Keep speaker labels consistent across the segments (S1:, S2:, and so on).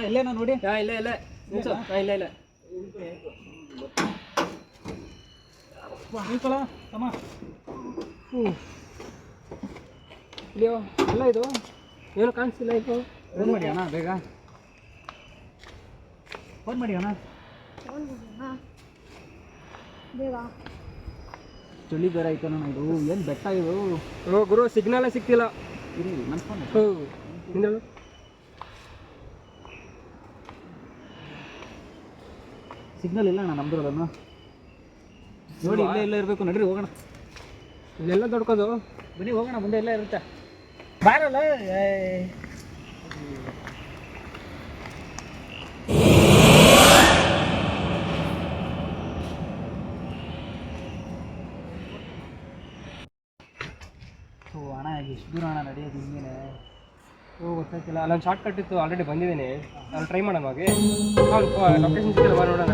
S1: ಇಲ್ಲೇನಾ ನೋಡಿ.
S2: ಇಲ್ಲ ಇಲ್ಲ ಇಲ್ಲ ಇಲ್ಲ
S1: ನಿಲ್ಕೊಳ್ಳ ತಮ್ಮ.
S2: ಇಲ್ಲಿಯೋ ಎಲ್ಲ ಇದು ಏನು ಕಾಣಿಸ್ತಿಲ್ಲ. ಇದು
S1: ಫೋನ್ ಮಾಡಿ ಅಣ್ಣ, ಬೇಗ ಫೋನ್ ಮಾಡಿ ಅಣ್ಣ.
S3: ಬೇಗ
S1: ಚಳಿ ಬೇರೆ ಆಯ್ತು ಅಣ್ಣ. ಇದು ಏನು ಬೆಟ್ಟ ಇದು.
S2: ಗುರು ಸಿಗ್ನಲ್ ಸಿಗ್ತಿಲ್ಲ.
S1: ಇರಿ ನನ್ನ ಫೋನ್ ಸಿಗ್ನಲ್ ಇಲ್ಲ ಅಣ್ಣ ನಮ್ದ್ರಲ್ಲೂ. ನೋಡಿ ಇಲ್ಲೇ ಇಲ್ಲ ಇರಬೇಕು. ನಡ್ರಿ ಹೋಗೋಣ.
S2: ಇಲ್ಲೆಲ್ಲ ದೊಡ್ಕೋದು.
S1: ಬನ್ನಿ ಹೋಗೋಣ, ಮುಂದೆ ಎಲ್ಲ ಇರುತ್ತೆ. ಬಾರಲ್ಲ. ಅಣ್ಣ ಎಷ್ಟು ದೂರ ಅಣ್ಣ ನಡೆಯೋದು ಹಿಂಗೇನೆ?
S2: ಗೊತ್ತಾಯ್ತಿಲ್ಲ. ಅಲ್ಲೊಂದು ಶಾರ್ಟ್ ಕಟ್ ಇತ್ತು, ಆಲ್ರೆಡಿ ಬಂದಿದ್ದೀನಿ. ನಾನು ಟ್ರೈ ಮಾಡೋಣ ಹಾಗೆ. ಲೊಕೇಶನ್ ಸಿಗಲ್ಲ, ಬಾ ನೋಡೋಣ.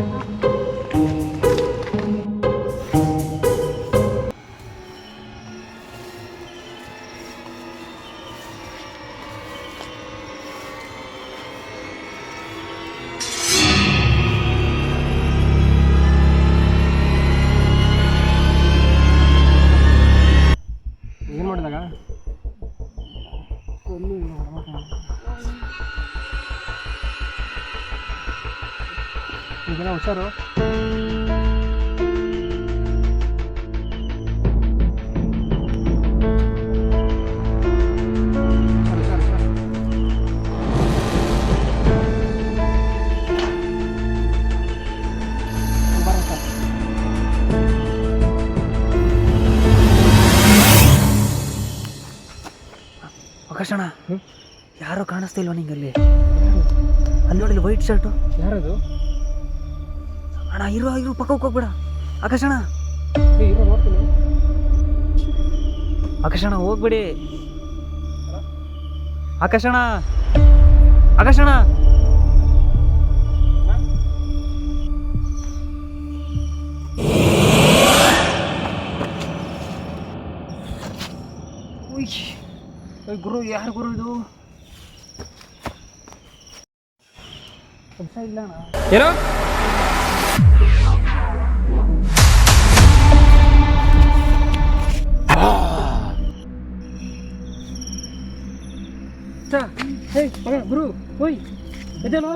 S2: ಏನು ಮಾಡಿದಾಗ ಈಗೆಲ್ಲ ಹುಷಾರು.
S1: ಆಕಾಶಣ್ಣ, ಯಾರೋ ಕಾಣಿಸ್ತಾ ಇಲ್ವಾ ನಿಂಗಲ್ಲಿ? ಅಲ್ಲಿ ನೋಡಿ, ವೈಟ್ ಶರ್ಟು.
S2: ಯಾರದು?
S1: ಅಣ್ಣ ಇರೋ ಪಕ್ಕಕ್ಕೆ ಹೋಗ್ಬೇಡ. ಆಕಾಶಣ್ಣ,
S2: ಇರೋ ನೋಡ್ತೀನಿ.
S1: ಆಕಾಶಣ್ಣ ಹೋಗ್ಬಿಡಿ. ಆಕಾಶಣ್ಣ, ಆಕಾಶಣ್ಣ. ಗುರು, ಯಾರು ಗುರು ಇದು? ಕೆಲಸ ಇಲ್ಲ ಅಣ್ಣ.
S2: ಏನೋ ಗುರು, ಹೋಯ್ ಇದೇನೋ.